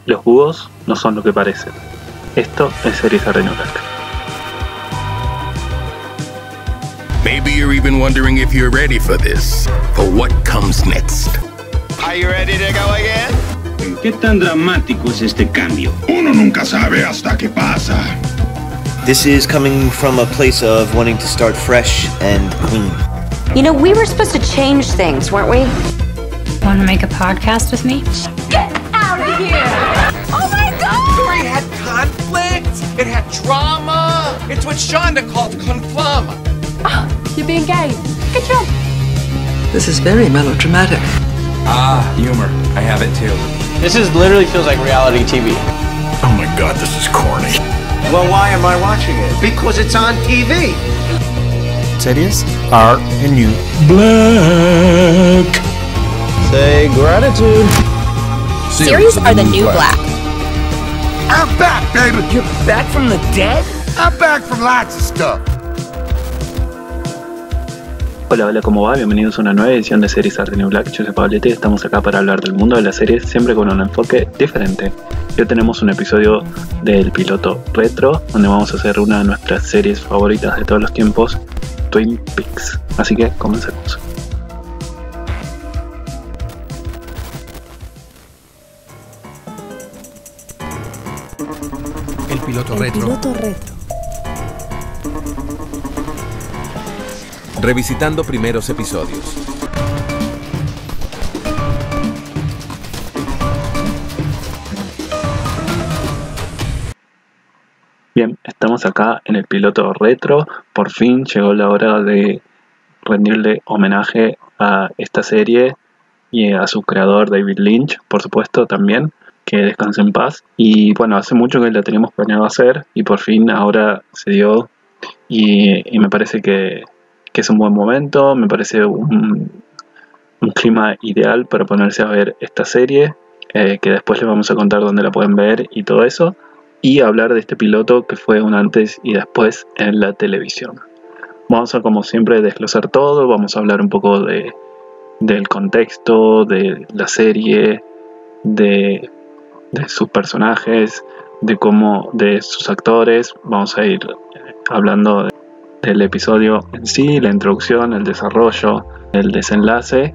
Los búhos no son lo que parecen. Esto es Series Arte New Black. Maybe you're even wondering if you're ready for this, for what comes next. Are you ready to go again? ¿Qué tan dramático es este cambio? Uno nunca sabe hasta que pasa. This is coming from a place of wanting to start fresh and clean. You know, we were supposed to change things, weren't we? Want to make a podcast with me? Get out of here! Oh my God! It had conflict. It had drama. It's what Shonda called conflama. Oh, you're being gay. Good job. This is very melodramatic. Humor. I have it too. This literally feels like reality TV. Oh my God, this is corny. Well, why am I watching it? Because it's on TV. Series Arte New Black. Say gratitude. Series are the new black. I'm back, baby. You're back from the dead? I'm back from lots of stuff. Hola, ¿cómo va? Bienvenidos a una nueva edición de Series Arte New Black. Yo soy Pablete y estamos acá para hablar del mundo de las series, siempre con un enfoque diferente. Hoy tenemos un episodio del piloto retro, donde vamos a hacer una de nuestras series favoritas de todos los tiempos, Twin Peaks. Así que comencemos. El piloto retro. Revisitando primeros episodios. Bien, estamos acá en el piloto retro. Por fin llegó la hora de rendirle homenaje a esta serie y a su creador David Lynch, por supuesto, también, que descanse en paz. Y bueno, hace mucho que la teníamos planeado hacer y por fin ahora se dio y me parece que es un buen momento, me parece un clima ideal para ponerse a ver esta serie, que después les vamos a contar dónde la pueden ver y todo eso, y hablar de este piloto que fue un antes y después en la televisión. Vamos a, como siempre, desglosar todo, vamos a hablar un poco del contexto, de la serie, de sus personajes, de sus actores. Vamos a ir hablando del episodio en sí, la introducción, el desarrollo, el desenlace.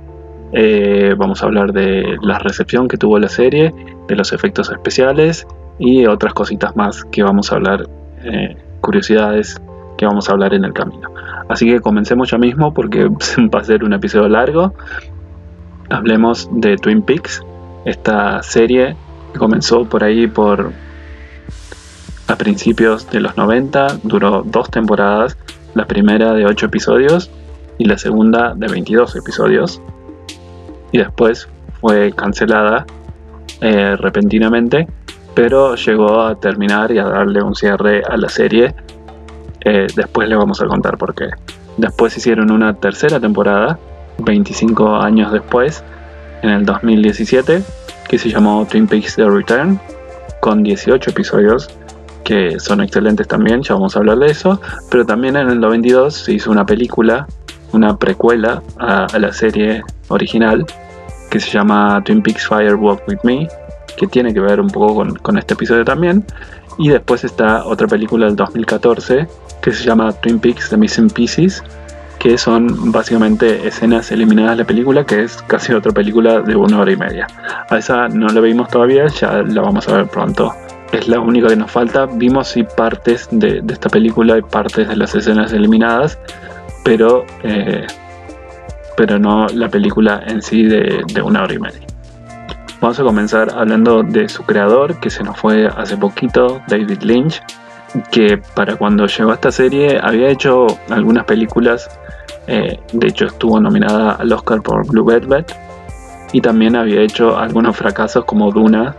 Vamos a hablar de la recepción que tuvo la serie, de los efectos especiales y otras cositas más que vamos a hablar, curiosidades que vamos a hablar en el camino. Así que comencemos ya mismo porque va a ser un episodio largo. Hablemos de Twin Peaks, esta serie que comenzó por ahí a principios de los 90, duró 2 temporadas, la primera de 8 episodios y la segunda de 22 episodios, y después fue cancelada repentinamente, pero llegó a terminar y a darle un cierre a la serie. Después le vamos a contar por qué. Después hicieron una tercera temporada 25 años después, en el 2017, que se llamó Twin Peaks The Return, con 18 episodios que son excelentes también, ya vamos a hablar de eso. Pero también en el 92 se hizo una película, una precuela a la serie original, que se llama Twin Peaks Fire Walk With Me, que tiene que ver un poco con este episodio también. Y después está otra película del 2014 que se llama Twin Peaks The Missing Pieces, que son básicamente escenas eliminadas de la película, que es casi otra película de 1 hora y media. A esa no la vimos todavía, ya la vamos a ver pronto. Es la única que nos falta. Vimos sí partes de esta película y partes de las escenas eliminadas, pero no la película en sí de 1 hora y media. Vamos a comenzar hablando de su creador, que se nos fue hace poquito, David Lynch, que para cuando llegó a esta serie había hecho algunas películas. De hecho estuvo nominada al Oscar por Blue Velvet, y también había hecho algunos fracasos como Duna,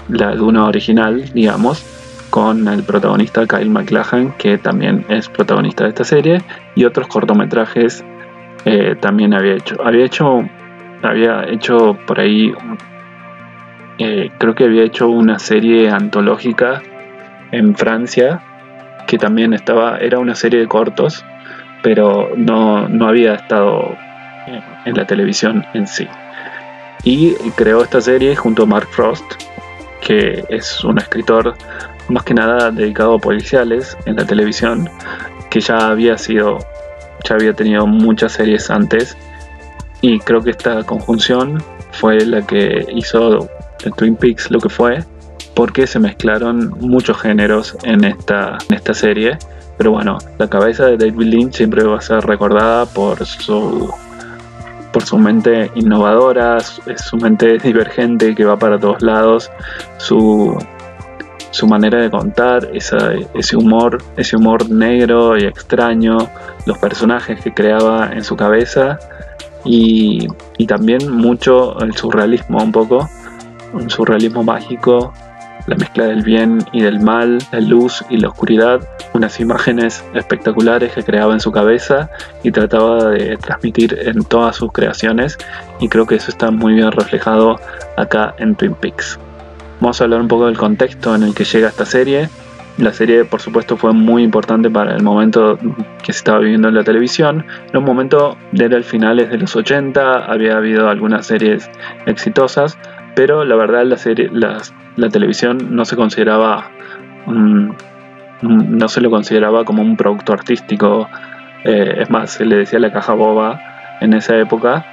la Duna original, digamos, con el protagonista Kyle MacLachlan, que también es protagonista de esta serie, y otros cortometrajes también había hecho por ahí, creo que había hecho una serie antológica en Francia, que también era una serie de cortos, pero no había estado en la televisión en sí. Y creó esta serie junto a Mark Frost, que es un escritor más que nada dedicado a policiales en la televisión, que ya había tenido muchas series antes, y creo que esta conjunción fue la que hizo el Twin Peaks lo que fue, porque se mezclaron muchos géneros en esta serie. Pero bueno, la cabeza de David Lynch siempre va a ser recordada por su mente innovadora, su mente divergente que va para todos lados, su manera de contar, ese humor negro y extraño, los personajes que creaba en su cabeza, y también mucho el surrealismo, un surrealismo mágico, la mezcla del bien y del mal, la luz y la oscuridad, unas imágenes espectaculares que creaba en su cabeza y trataba de transmitir en todas sus creaciones, y creo que eso está muy bien reflejado acá en Twin Peaks. Vamos a hablar un poco del contexto en el que llega esta serie. La serie, por supuesto, fue muy importante para el momento que se estaba viviendo en la televisión. En un momento, era el finales de los 80, había habido algunas series exitosas, pero la verdad la televisión no se consideraba no se lo consideraba como un producto artístico. Es más, se le decía la caja boba en esa época.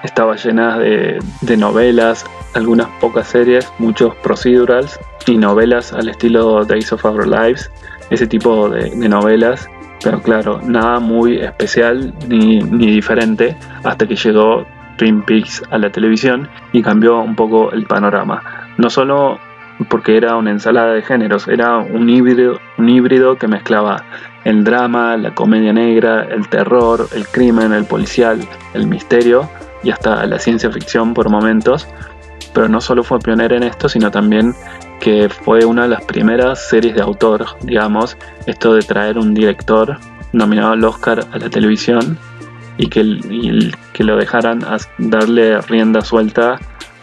Estaba llena de novelas, algunas pocas series, muchos procedurals y novelas al estilo Days of Our Lives, ese tipo de novelas, pero claro, nada muy especial ni diferente, hasta que llegó Twin Peaks a la televisión y cambió un poco el panorama. No solo porque era una ensalada de géneros, era un híbrido que mezclaba el drama, la comedia negra, el terror, el crimen, el policial, el misterio y hasta la ciencia ficción por momentos. Pero no solo fue pionera en esto, sino también que fue una de las primeras series de autor, digamos, esto de traer un director nominado al Oscar a la televisión y que lo dejaran darle rienda suelta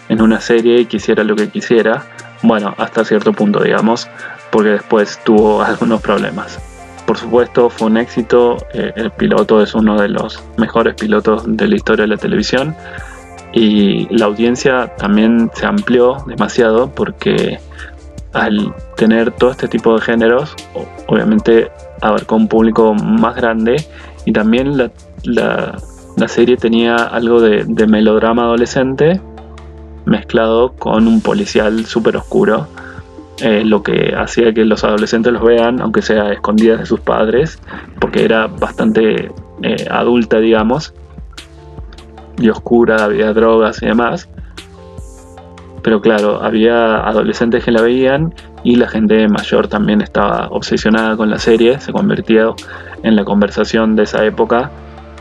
en una serie y quisiera lo que quisiera. Bueno, hasta cierto punto, digamos, porque después tuvo algunos problemas. Por supuesto, fue un éxito. El piloto es uno de los mejores pilotos de la historia de la televisión, y la audiencia también se amplió demasiado porque al tener todo este tipo de géneros, obviamente abarcó un público más grande, y también la serie tenía algo de melodrama adolescente mezclado con un policial súper oscuro, lo que hacía que los adolescentes los vean, aunque sea a escondidas de sus padres, porque era bastante adulta, digamos, y oscura, había drogas y demás. Pero claro, había adolescentes que la veían, y la gente mayor también estaba obsesionada con la serie. Se convirtió en la conversación de esa época,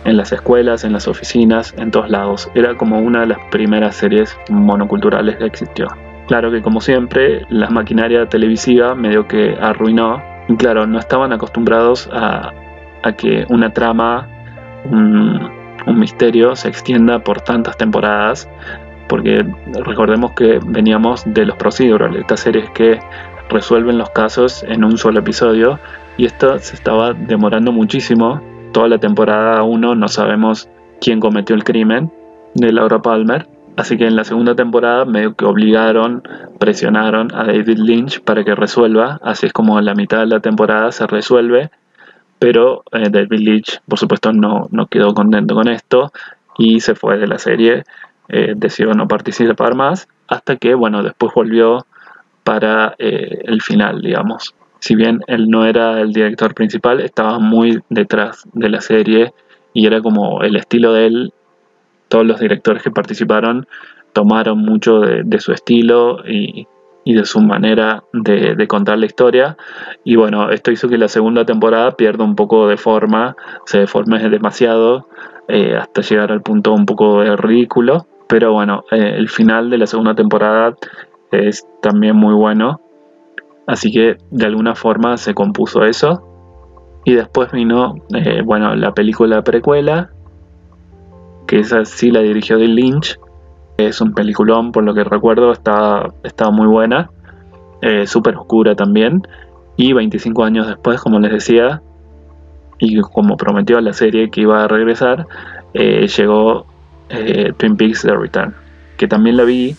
en las escuelas, en las oficinas, en todos lados. Era como una de las primeras series monoculturales que existió. Claro que, como siempre, la maquinaria televisiva medio que arruinó. Y claro, no estaban acostumbrados a que una trama, un misterio se extienda por tantas temporadas, porque recordemos que veníamos de los procedurals, estas series que resuelven los casos en un solo episodio, y esto se estaba demorando muchísimo. Toda la temporada 1 no sabemos quién cometió el crimen de Laura Palmer, así que en la segunda temporada medio que presionaron a David Lynch para que resuelva. Así es como en la mitad de la temporada se resuelve, pero David Lynch, por supuesto, no quedó contento con esto y se fue de la serie. Decidió no participar más, hasta que, bueno, después volvió para el final, digamos. Si bien él no era el director principal, estaba muy detrás de la serie y era como el estilo de él. Todos los directores que participaron tomaron mucho de su estilo y de su manera de contar la historia. Y bueno, esto hizo que la segunda temporada pierda un poco de forma, se deforme demasiado, hasta llegar al punto un poco de ridículo. Pero bueno, el final de la segunda temporada es también muy bueno. Así que de alguna forma se compuso eso. Y después vino la película precuela, que esa sí la dirigió David Lynch. Es un peliculón, por lo que recuerdo, estaba muy buena, súper oscura también. Y 25 años después, como les decía, y como prometió la serie que iba a regresar, llegó Twin Peaks The Return, que también la vi,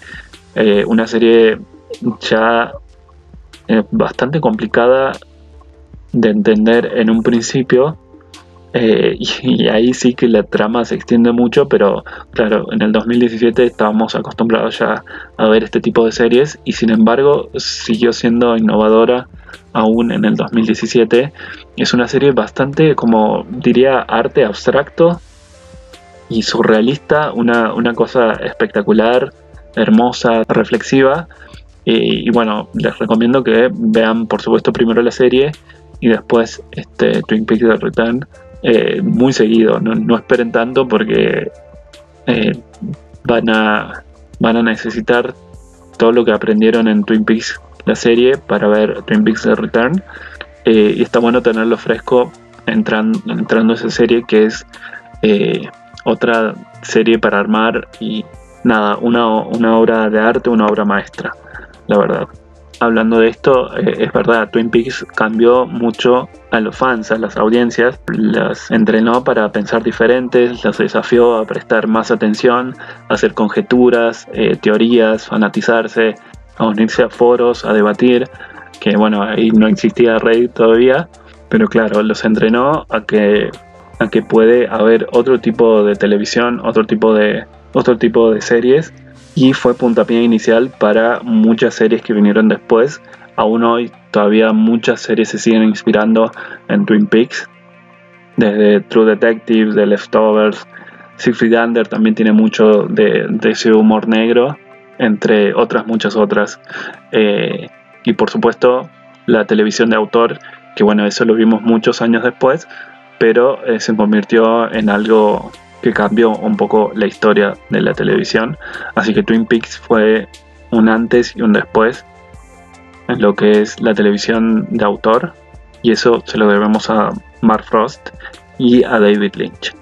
una serie ya bastante complicada de entender en un principio, y ahí sí que la trama se extiende mucho, pero claro, en el 2017 estábamos acostumbrados ya a ver este tipo de series y sin embargo siguió siendo innovadora aún en el 2017. Es una serie bastante, como diría, arte abstracto y surrealista, una cosa espectacular, hermosa, reflexiva. Y bueno, les recomiendo que vean por supuesto primero la serie y después Twin Peaks: The Return muy seguido. No esperen tanto porque van a necesitar todo lo que aprendieron en Twin Peaks la serie para ver Twin Peaks: The Return, y está bueno tenerlo fresco entrando a esa serie, que es otra serie para armar y nada, una obra de arte, una obra maestra, la verdad. Hablando de esto, es verdad, Twin Peaks cambió mucho a los fans, a las audiencias, las entrenó para pensar diferentes, las desafió a prestar más atención, a hacer conjeturas, teorías, fanatizarse, a unirse a foros, a debatir, que bueno, ahí no existía Reddit todavía, pero claro, los entrenó a que puede haber otro tipo de televisión, otro tipo de series, y fue puntapié inicial para muchas series que vinieron después. Aún hoy todavía muchas series se siguen inspirando en Twin Peaks, desde True Detective, The Leftovers. Six Feet Under también tiene mucho de ese humor negro, entre otras muchas otras, y por supuesto la televisión de autor, que bueno, eso lo vimos muchos años después, pero se convirtió en algo que cambió un poco la historia de la televisión. Así que Twin Peaks fue un antes y un después en lo que es la televisión de autor, y eso se lo debemos a Mark Frost y a David Lynch.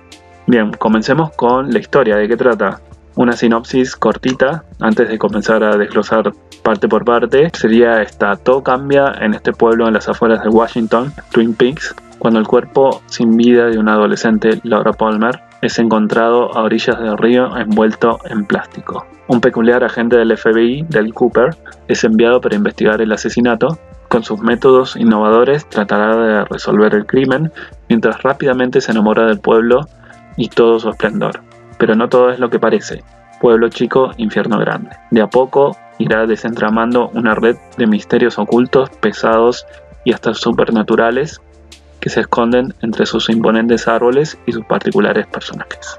Bien, comencemos con la historia. ¿De qué trata? Una sinopsis cortita antes de comenzar a desglosar parte por parte sería esta: todo cambia en este pueblo en las afueras de Washington, Twin Peaks, cuando el cuerpo sin vida de una adolescente, Laura Palmer, es encontrado a orillas del río envuelto en plástico. Un peculiar agente del FBI, Dale Cooper, es enviado para investigar el asesinato. Con sus métodos innovadores tratará de resolver el crimen, mientras rápidamente se enamora del pueblo y todo su esplendor. Pero no todo es lo que parece. Pueblo chico, infierno grande. De a poco irá desentramando una red de misterios ocultos, pesados y hasta supernaturales, que se esconden entre sus imponentes árboles y sus particulares personajes.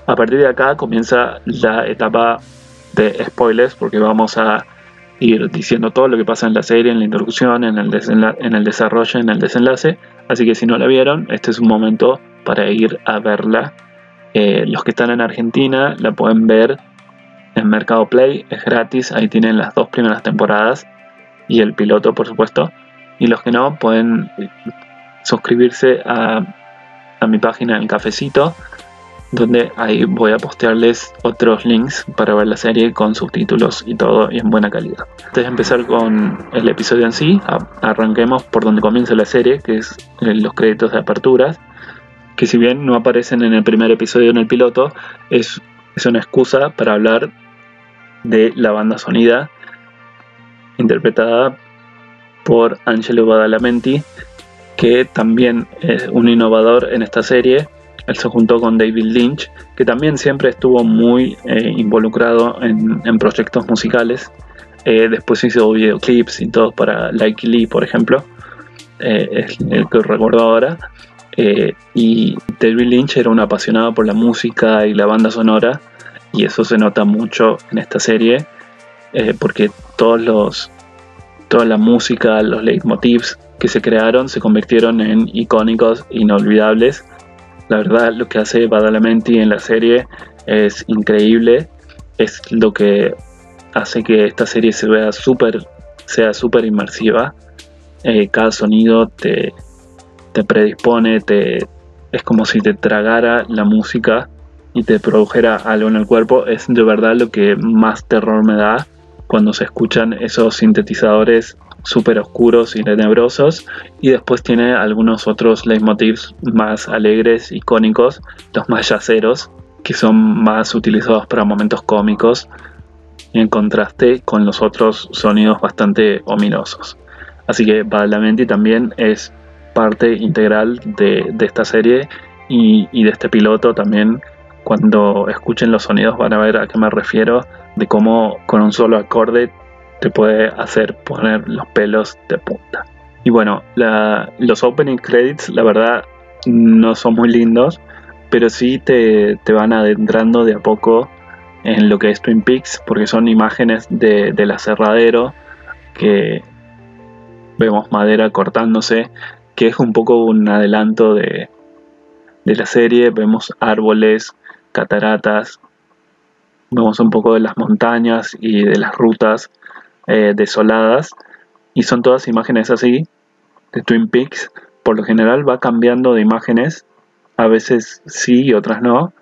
A partir de acá comienza la etapa de spoilers, porque vamos a ir diciendo todo lo que pasa en la serie, en la introducción, en el desarrollo, en el desenlace. Así que si no la vieron, este es un momento para ir a verla. Los que están en Argentina la pueden ver en Mercado Play, es gratis, ahí tienen las 2 primeras temporadas y el piloto, por supuesto. Y los que no, pueden suscribirse a mi página El Cafecito, donde ahí voy a postearles otros links para ver la serie con subtítulos y todo, y en buena calidad. Antes de empezar con el episodio en sí, arranquemos por donde comienza la serie, que es los créditos de aperturas, que si bien no aparecen en el primer episodio en el piloto, es una excusa para hablar de la banda sonida interpretada por Angelo Badalamenti, que también es un innovador en esta serie. Él se juntó con David Lynch, que también siempre estuvo muy involucrado en proyectos musicales. Después hizo videoclips y todo para Like Lee, por ejemplo, es el que recuerdo ahora. Y David Lynch era un apasionado por la música y la banda sonora, y eso se nota mucho en esta serie, porque toda la música, los leitmotivs que se crearon se convirtieron en icónicos, inolvidables. La verdad, lo que hace Badalamenti en la serie es increíble, es lo que hace que esta serie sea súper inmersiva. Cada sonido te predispone, es como si te tragara la música y te produjera algo en el cuerpo. Es de verdad lo que más terror me da cuando se escuchan esos sintetizadores súper oscuros y tenebrosos, y después tiene algunos otros leitmotivs más alegres, icónicos, los más yaceros, que son más utilizados para momentos cómicos, en contraste con los otros sonidos bastante ominosos. Así que Badalamenti también es parte integral de esta serie y de este piloto también. Cuando escuchen los sonidos van a ver a qué me refiero, de cómo con un solo acorde te puede hacer poner los pelos de punta. Y bueno, los opening credits la verdad no son muy lindos, pero sí te van adentrando de a poco en lo que es Twin Peaks, porque son imágenes del aserradero, que vemos madera cortándose, que es un poco un adelanto de la serie. Vemos árboles, cataratas, vemos un poco de las montañas y de las rutas desoladas, y son todas imágenes así de Twin Peaks. Por lo general va cambiando de imágenes, a veces sí y otras no,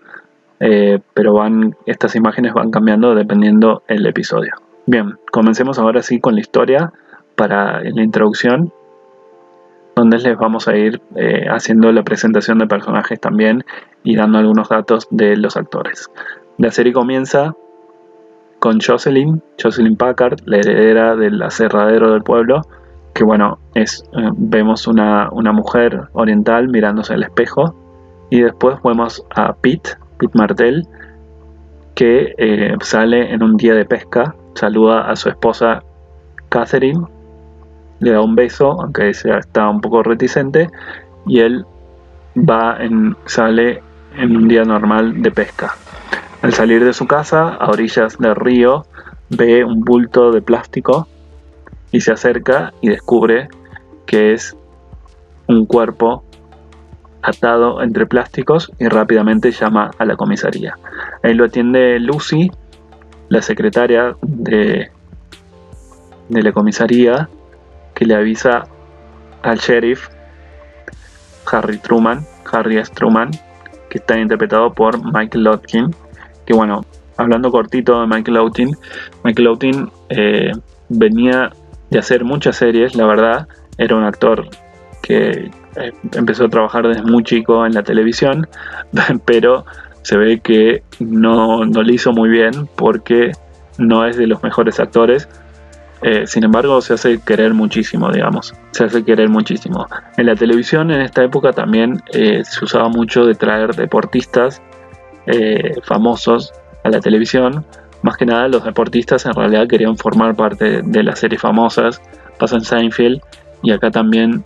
pero estas imágenes van cambiando dependiendo el episodio. Bien, comencemos ahora sí con la historia para la introducción, donde les vamos a ir haciendo la presentación de personajes también y dando algunos datos de los actores. La serie comienza con Jocelyn Packard, la heredera del aserradero del pueblo, que bueno, vemos una mujer oriental mirándose al espejo, y después vemos a Pete Martell, que sale en un día de pesca, saluda a su esposa Catherine, le da un beso, aunque ella está un poco reticente, y él sale en un día normal de pesca. Al salir de su casa, a orillas del río, ve un bulto de plástico y se acerca y descubre que es un cuerpo atado entre plásticos, y rápidamente llama a la comisaría. Ahí lo atiende Lucy, la secretaria de la comisaría, que le avisa al sheriff Harry S. Truman, que está interpretado por Michael Lotkin. Que bueno, hablando cortito de Michael Lotkin venía de hacer muchas series, la verdad. Era un actor que empezó a trabajar desde muy chico en la televisión, pero se ve que no le hizo muy bien, porque no es de los mejores actores. Sin embargo, se hace querer muchísimo, En la televisión en esta época también se usaba mucho de traer deportistas famosos a la televisión. Más que nada los deportistas en realidad querían formar parte de las series famosas. Pasa en Seinfeld, y acá también,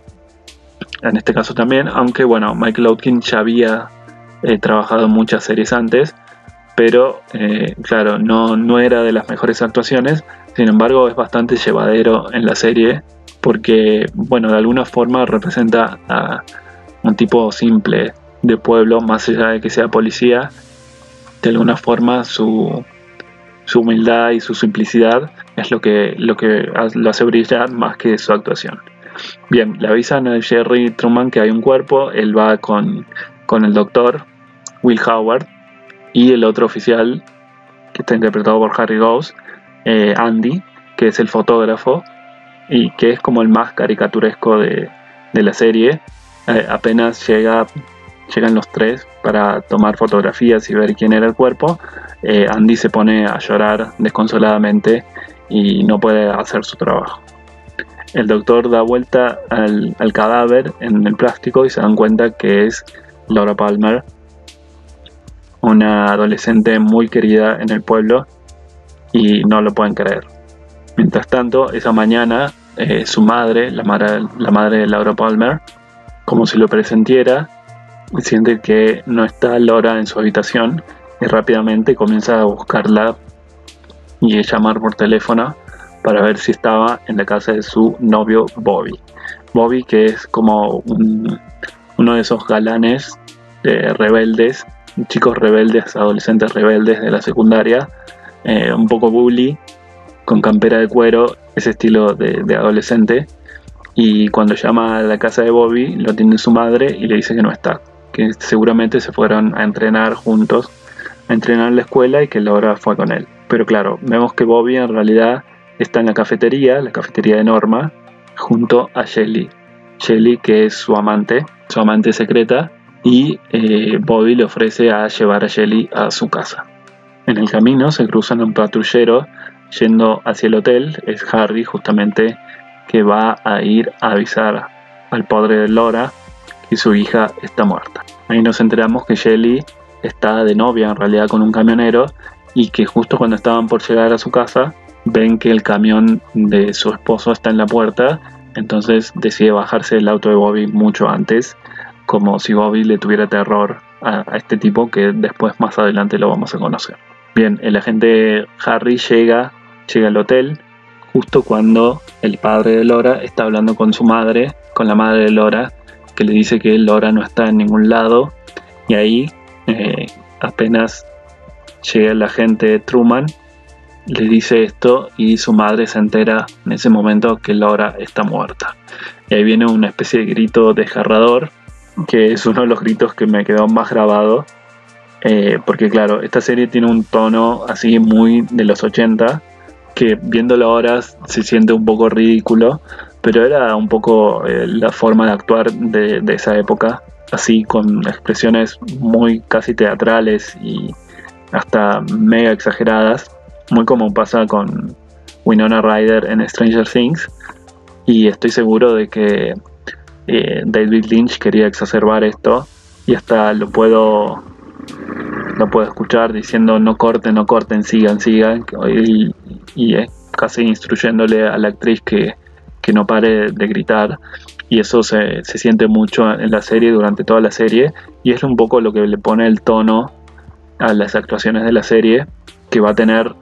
en este caso también, aunque bueno, Michael Lotkin ya había trabajado en muchas series antes, pero claro, no era de las mejores actuaciones. Sin embargo, es bastante llevadero en la serie, porque bueno, de alguna forma representa a un tipo simple de pueblo, más allá de que sea policía. De alguna forma su humildad y su simplicidad es lo que lo hace brillar más que su actuación. Bien, le avisan a Jerry Truman que hay un cuerpo. Él va con el doctor Will Howard y el otro oficial, que está interpretado por Harry Goss, Andy, que es el fotógrafo y que es como el más caricaturesco de la serie. Apenas llegan los tres para tomar fotografías y ver quién era el cuerpo, Andy se pone a llorar desconsoladamente y no puede hacer su trabajo. El doctor da vuelta al cadáver en el plástico y se dan cuenta que es Laura Palmer, una adolescente muy querida en el pueblo, y no lo pueden creer. Mientras tanto, esa mañana su madre, la madre de Laura Palmer, como si lo presintiera, siente que no está Laura en su habitación y rápidamente comienza a buscarla y a llamar por teléfono para ver si estaba en la casa de su novio Bobby, que es como uno de esos galanes rebeldes, chicos rebeldes, adolescentes rebeldes de la secundaria, un poco bully, con campera de cuero, ese estilo de adolescente. Y cuando llama a la casa de Bobby, lo atiende su madre y le dice que no está, que seguramente se fueron a entrenar juntos, a entrenar en la escuela, y que Laura fue con él. Pero claro, vemos que Bobby en realidad está en la cafetería de Norma, junto a Shelly, que es su amante secreta, y Bobby le ofrece a llevar a Shelly a su casa. En el camino se cruzan un patrullero yendo hacia el hotel es Harry, justamente, que va a ir a avisar al padre de Laura que su hija está muerta. Ahí nos enteramos que Shelley está de novia en realidad con un camionero y que justo cuando estaban por llegar a su casa ven que el camión de su esposo está en la puerta, entonces decide bajarse del auto de Bobby mucho antes, como si Bobby le tuviera terror a este tipo, que después más adelante lo vamos a conocer. Bien, el agente Harry llega al hotel justo cuando el padre de Laura está hablando con su madre, con la madre de Laura, que le dice que Laura no está en ningún lado, y ahí apenas llega el agente Truman, le dice esto y su madre se entera en ese momento que Laura está muerta. Y ahí viene una especie de grito desgarrador, que es uno de los gritos que me quedó más grabado, porque claro, esta serie tiene un tono así muy de los 80, que viéndolo ahora se siente un poco ridículo, pero era un poco la forma de actuar de esa época, así con expresiones muy casi teatrales y hasta mega exageradas, muy como pasa con Winona Ryder en Stranger Things, y estoy seguro de que David Lynch quería exacerbar esto, y hasta lo puedo escuchar diciendo no corten, sigan, y casi instruyéndole a la actriz que no pare de gritar, y eso se siente mucho en la serie durante toda la serie, y es un poco lo que le pone el tono a las actuaciones de la serie, que va a tener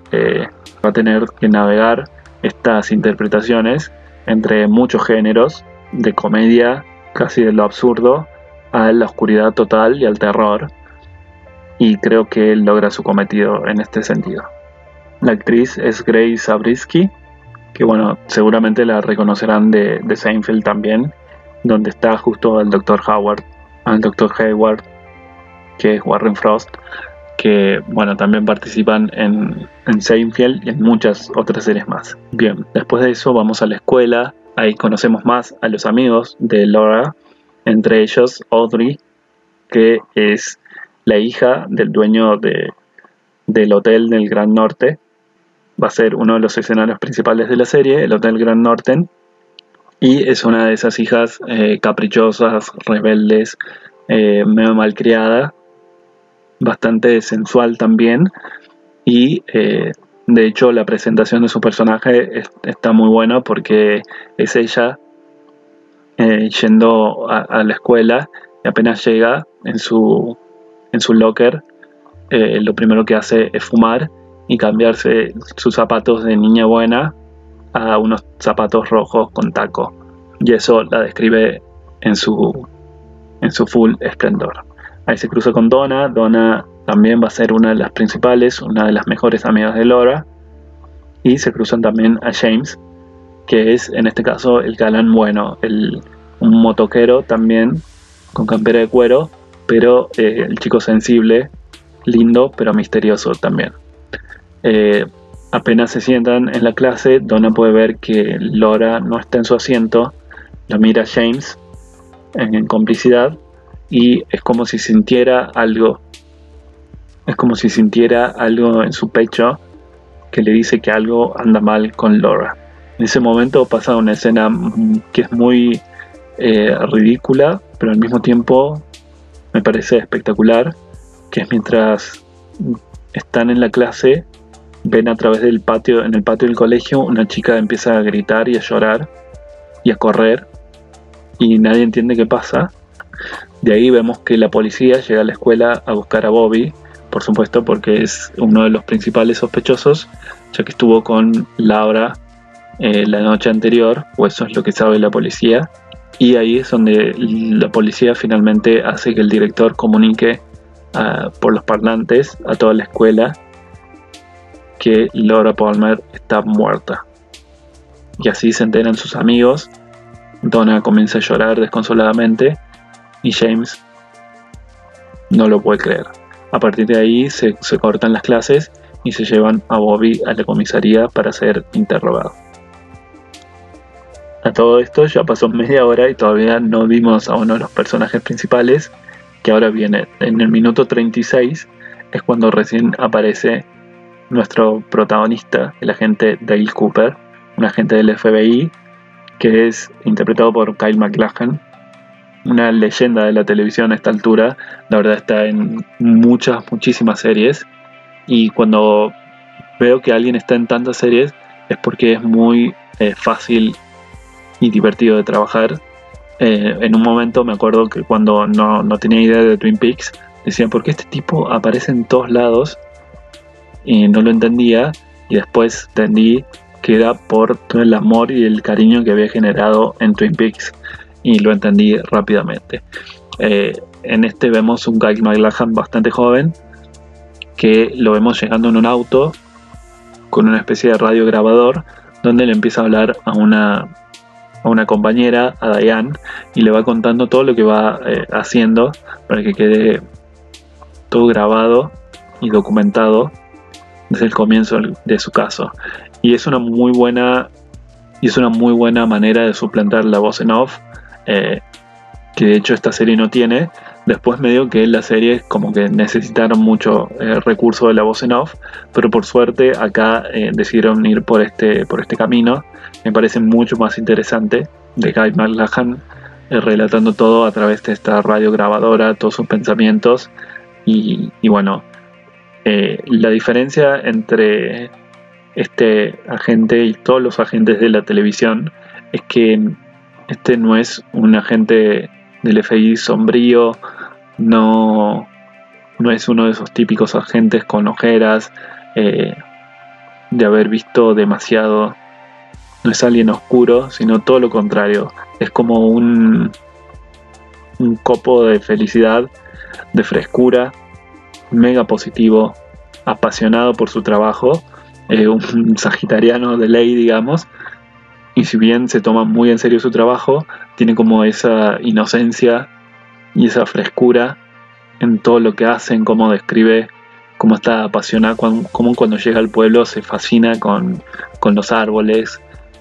que navegar estas interpretaciones entre muchos géneros, de comedia casi de lo absurdo a la oscuridad total y al terror, y creo que él logra su cometido en este sentido. La actriz es Grace Zabriskie, que bueno, seguramente la reconocerán de Seinfeld también, donde está justo al Dr. Hayward, que es Warren Frost, que bueno, también participan en Seinfeld y en muchas otras series más. Bien, después de eso vamos a la escuela. Ahí conocemos más a los amigos de Laura, entre ellos Audrey, que es la hija del dueño del Hotel del Grand Norte. Va a ser uno de los escenarios principales de la serie, el Hotel Grand Norton, y es una de esas hijas caprichosas, rebeldes, medio malcriada, bastante sensual también, y de hecho la presentación de su personaje está muy buena, porque es ella yendo a la escuela, y apenas llega en su locker, lo primero que hace es fumar y cambiarse sus zapatos de niña buena a unos zapatos rojos con taco, y eso la describe en su full esplendor. Ahí se cruza con Donna también va a ser una de las principales, una de las mejores amigas de Laura, y se cruzan también a James, que es en este caso el galán bueno, un motoquero también con campera de cuero, pero el chico sensible, lindo pero misterioso también. Apenas se sientan en la clase, Donna puede ver que Laura no está en su asiento, lo mira James en complicidad, y es como si sintiera algo en su pecho que le dice que algo anda mal con Laura. En ese momento pasa una escena que es muy ridícula, pero al mismo tiempo me parece espectacular, que es mientras están en la clase, ven a través del patio, en el patio del colegio, una chica empieza a gritar y a llorar y a correr, y nadie entiende qué pasa. De ahí vemos que la policía llega a la escuela a buscar a Bobby, por supuesto, porque es uno de los principales sospechosos, ya que estuvo con Laura la noche anterior, o eso es lo que sabe la policía. Y ahí es donde la policía finalmente hace que el director comunique por los parlantes a toda la escuela que Laura Palmer está muerta. Y así se enteran sus amigos. Donna comienza a llorar desconsoladamente y James no lo puede creer. A partir de ahí se cortan las clases y se llevan a Bobby a la comisaría para ser interrogado. A todo esto ya pasó media hora y todavía no vimos a uno de los personajes principales, que ahora viene en el minuto 36, es cuando recién aparece nuestro protagonista, el agente Dale Cooper, un agente del FBI que es interpretado por Kyle MacLachlan, una leyenda de la televisión a esta altura. La verdad está en muchísimas series, y cuando veo que alguien está en tantas series es porque es muy fácil y divertido de trabajar. En un momento me acuerdo que cuando no tenía idea de Twin Peaks, decían, ¿por qué este tipo aparece en todos lados? Y no lo entendía, y después entendí que era por todo el amor y el cariño que había generado en Twin Peaks, y lo entendí rápidamente. En este vemos un Kyle MacLachlan bastante joven, que lo vemos llegando en un auto con una especie de radiograbador, donde le empieza a hablar a una compañera, a Diane, y le va contando todo lo que va haciendo para que quede todo grabado y documentado desde el comienzo de su caso. Y es una muy buena manera de suplantar la voz en off, que de hecho esta serie no tiene. Después me dio que la serie como que necesitaron mucho recurso de la voz en off, pero por suerte acá decidieron ir por este camino. Me parece mucho más interesante, de Kyle MacLachlan relatando todo a través de esta radiograbadora, todos sus pensamientos. Y bueno, la diferencia entre este agente y todos los agentes de la televisión es que este no es un agente del FBI sombrío, no es uno de esos típicos agentes con ojeras, de haber visto demasiado. No es alguien oscuro, sino todo lo contrario. Es como un copo de felicidad, de frescura, mega positivo, apasionado por su trabajo, un sagitariano de ley, digamos. Y si bien se toma muy en serio su trabajo, tiene como esa inocencia y esa frescura en todo lo que hace, en cómo describe, cómo está apasionado, cómo cuando llega al pueblo se fascina con los árboles,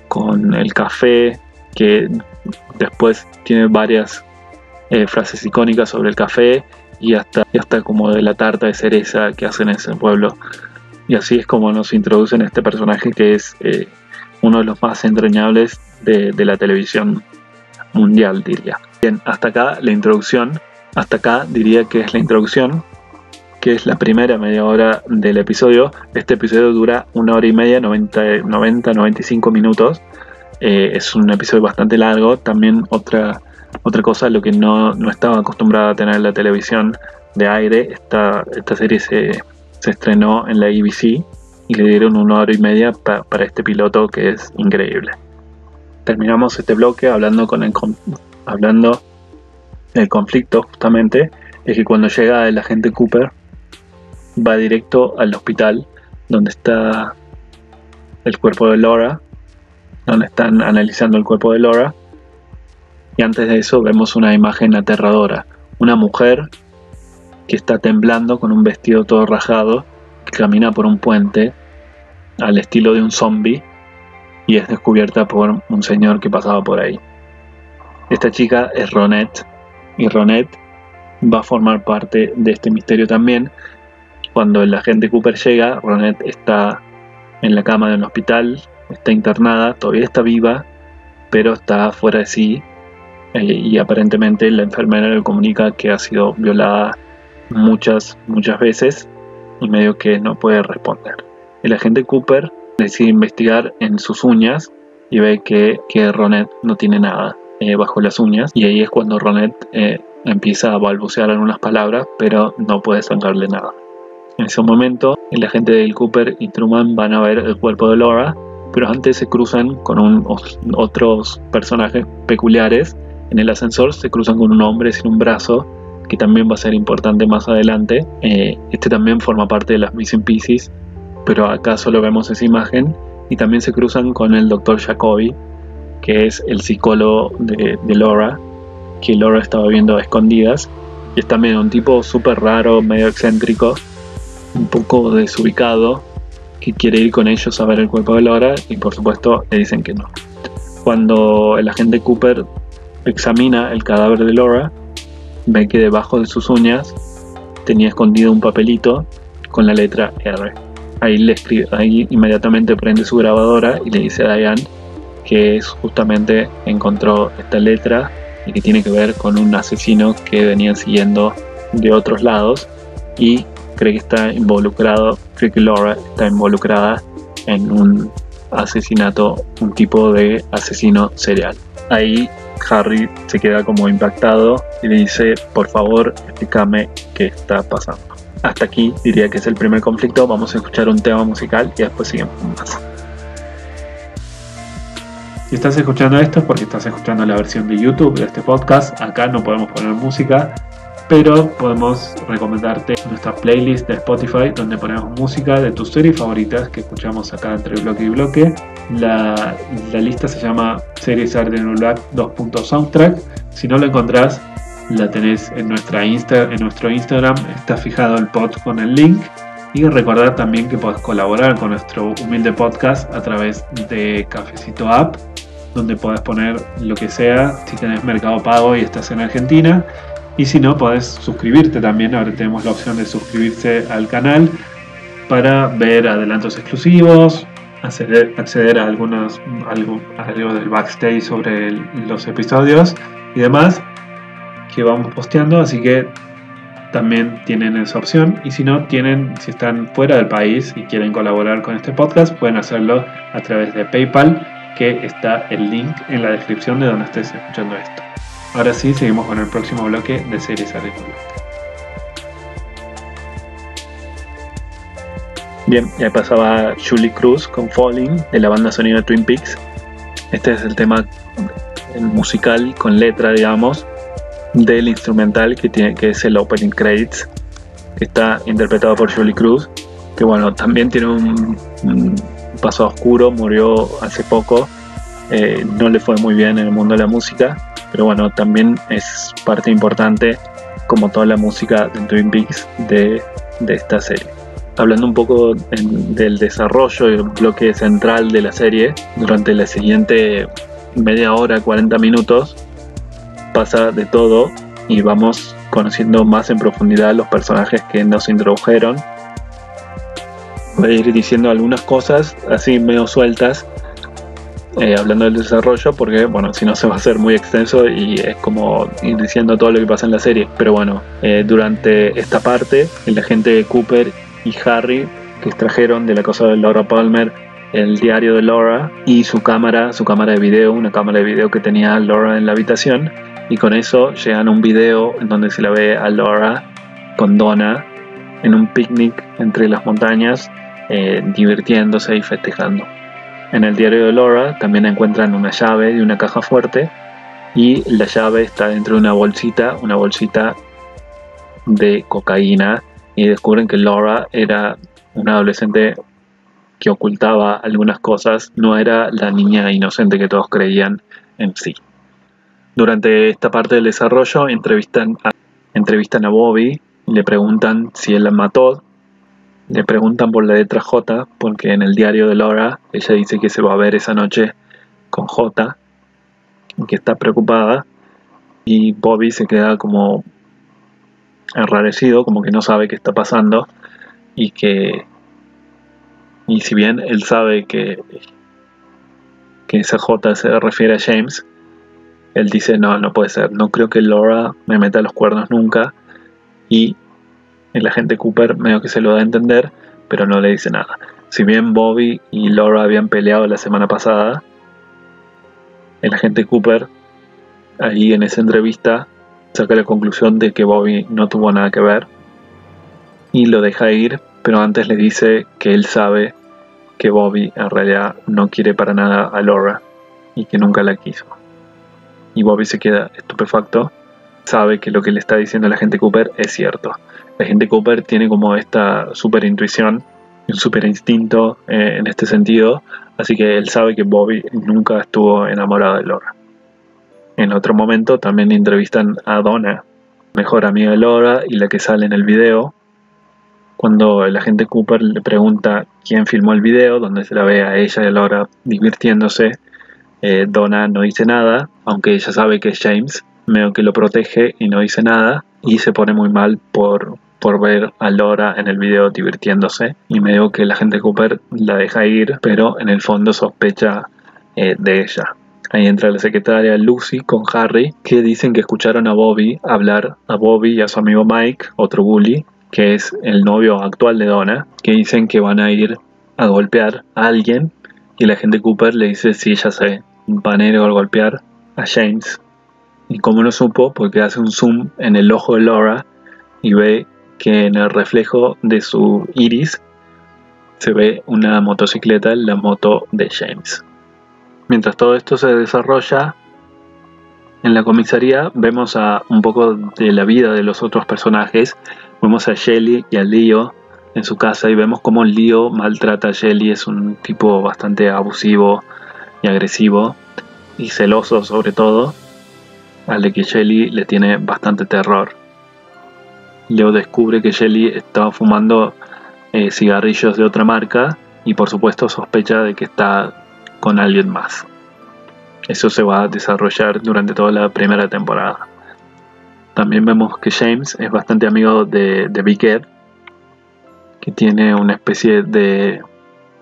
con el café, que después tiene varias frases icónicas sobre el café, y hasta como de la tarta de cereza que hacen en ese pueblo. Y así es como nos introducen a este personaje que es uno de los más entrañables de la televisión mundial, diría. Bien, hasta acá la introducción. Hasta acá diría que es la introducción, que es la primera media hora del episodio. Este episodio dura 1 hora y media, 95 minutos. Es un episodio bastante largo. También otra cosa, lo que no estaba acostumbrada a tener la televisión de aire. Esta serie se estrenó en la ABC y le dieron 1 hora y media para este piloto, que es increíble. Terminamos este bloque hablando del conflicto, justamente, es que cuando llega el agente Cooper va directo al hospital donde está el cuerpo de Laura, donde están analizando el cuerpo de Laura, y antes de eso vemos una imagen aterradora, una mujer que está temblando con un vestido todo rajado, que camina por un puente al estilo de un zombie, y es descubierta por un señor que pasaba por ahí. Esta chica es Ronette, y Ronette va a formar parte de este misterio también. Cuando el agente Cooper llega, Ronette está en la cama de un hospital, está internada, todavía está viva, pero está fuera de sí, y aparentemente la enfermera le comunica que ha sido violada muchas veces, y medio que no puede responder. El agente Cooper decide investigar en sus uñas y ve que Ronette no tiene nada bajo las uñas, y ahí es cuando Ronette empieza a balbucear algunas palabras, pero no puede sacarle nada. En ese momento el agente Dale Cooper y Truman van a ver el cuerpo de Laura, pero antes se cruzan con otros personajes peculiares. En el ascensor se cruzan con un hombre sin un brazo, que también va a ser importante más adelante. Este también forma parte de las Missing Pieces, pero acá solo vemos esa imagen. Y también se cruzan con el Dr. Jacoby, que es el psicólogo de Laura, que Laura estaba viendo a escondidas. Y es también un tipo súper raro, medio excéntrico, un poco desubicado, que quiere ir con ellos a ver el cuerpo de Laura, y por supuesto le dicen que no. Cuando el agente Cooper examina el cadáver de Laura, ve que debajo de sus uñas tenía escondido un papelito con la letra R. ahí inmediatamente prende su grabadora y le dice a Diane que justamente encontró esta letra y que tiene que ver con un asesino que venían siguiendo de otros lados, y cree que Laura está involucrada en un asesinato, un tipo de asesino serial. Ahí Harry se queda como impactado y le dice: por favor, explícame qué está pasando. Hasta aquí diría que es el primer conflicto. Vamos a escuchar un tema musical y después seguimos con más. Si estás escuchando esto es porque estás escuchando la versión de YouTube de este podcast. Acá no podemos poner música, pero podemos recomendarte nuestra playlist de Spotify, donde ponemos música de tus series favoritas que escuchamos acá entre bloque y bloque. La lista se llama Series Are the New Black /soundtrack. Si no lo encontrás, la tenés en nuestro Instagram, está fijado el post con el link. Y recordar también que podés colaborar con nuestro humilde podcast a través de Cafecito App, donde podés poner lo que sea si tenés Mercado Pago y estás en Argentina. Y si no, podés suscribirte también. Ahora tenemos la opción de suscribirse al canal para ver adelantos exclusivos, acceder a algo del backstage sobre los episodios y demás que vamos posteando. Así que también tienen esa opción. Y si no, si están fuera del país y quieren colaborar con este podcast, pueden hacerlo a través de PayPal, que está el link en la descripción de donde estés escuchando esto. Ahora sí, seguimos con el próximo bloque de Series Are the New Black. Bien, ya pasaba Julie Cruz con Falling, de la banda sonora Twin Peaks. Este es el tema musical con letra, digamos, del instrumental que es el Opening Credits, que está interpretado por Julie Cruz, que bueno, también tiene un pasado oscuro, murió hace poco, no le fue muy bien en el mundo de la música, pero bueno, también es parte importante, como toda la música de Twin Peaks, de esta serie. Hablando un poco del desarrollo y el bloque central de la serie, durante la siguiente media hora, 40 minutos, pasa de todo y vamos conociendo más en profundidad los personajes que nos introdujeron. Voy a ir diciendo algunas cosas así medio sueltas, hablando del desarrollo, porque bueno, si no se va a hacer muy extenso y es como ir diciendo todo lo que pasa en la serie. Pero bueno, durante esta parte, el agente Cooper y Harry, que extrajeron de la cosa de Laura Palmer el diario de Laura y su cámara de video, una cámara de video que tenía Laura en la habitación, y con eso llegan a un video en donde se la ve a Laura con Donna en un picnic entre las montañas, divirtiéndose y festejando. En el diario de Laura también encuentran una llave de una caja fuerte, y la llave está dentro de una bolsita de cocaína, y descubren que Laura era una adolescente que ocultaba algunas cosas, no era la niña inocente que todos creían en sí. Durante esta parte del desarrollo entrevistan a Bobby y le preguntan si él la mató. Le preguntan por la letra J, porque en el diario de Laura ella dice que se va a ver esa noche con J, que está preocupada, y Bobby se queda como enrarecido, como que no sabe qué está pasando, y si bien él sabe que esa J se refiere a James, él dice no puede ser, no creo que Laura me meta los cuernos nunca, y el agente Cooper medio que se lo da a entender, pero no le dice nada. Si bien Bobby y Laura habían peleado la semana pasada, el agente Cooper ahí en esa entrevista saca la conclusión de que Bobby no tuvo nada que ver y lo deja ir, pero antes le dice que él sabe que Bobby en realidad no quiere para nada a Laura y que nunca la quiso. Y Bobby se queda estupefacto, sabe que lo que le está diciendo el agente Cooper es cierto. El agente Cooper tiene como esta super intuición, un super instinto en este sentido, así que él sabe que Bobby nunca estuvo enamorado de Laura. En otro momento también entrevistan a Donna, mejor amiga de Laura y la que sale en el video. Cuando el agente Cooper le pregunta quién filmó el video, donde se la ve a ella y a Laura divirtiéndose, Donna no dice nada, aunque ella sabe que es James, medio que lo protege y no dice nada, y se pone muy mal por por ver a Laura en el video divirtiéndose, y medio que el agente Cooper la deja ir, pero en el fondo sospecha de ella. Ahí entra la secretaria Lucy con Harry, que dicen que escucharon a Bobby hablar, a Bobby y a su amigo Mike, otro bully, que es el novio actual de Donna, que dicen que van a ir a golpear a alguien, y el agente Cooper le dice si ella se van a ir a golpear a James. Y como lo supo, porque hace un zoom en el ojo de Laura y ve que en el reflejo de su iris se ve una motocicleta, la moto de James. Mientras todo esto se desarrolla en la comisaría, vemos a un poco de la vida de los otros personajes. Vemos a Shelly y a Leo en su casa y vemos cómo Leo maltrata a Shelly. Es un tipo bastante abusivo y agresivo y celoso, sobre todo, al de que Shelly le tiene bastante terror. Leo descubre que Shelly estaba fumando cigarrillos de otra marca y por supuesto sospecha de que está con alguien más. Eso se va a desarrollar durante toda la primera temporada. También vemos que James es bastante amigo de Big Ed, que tiene una especie de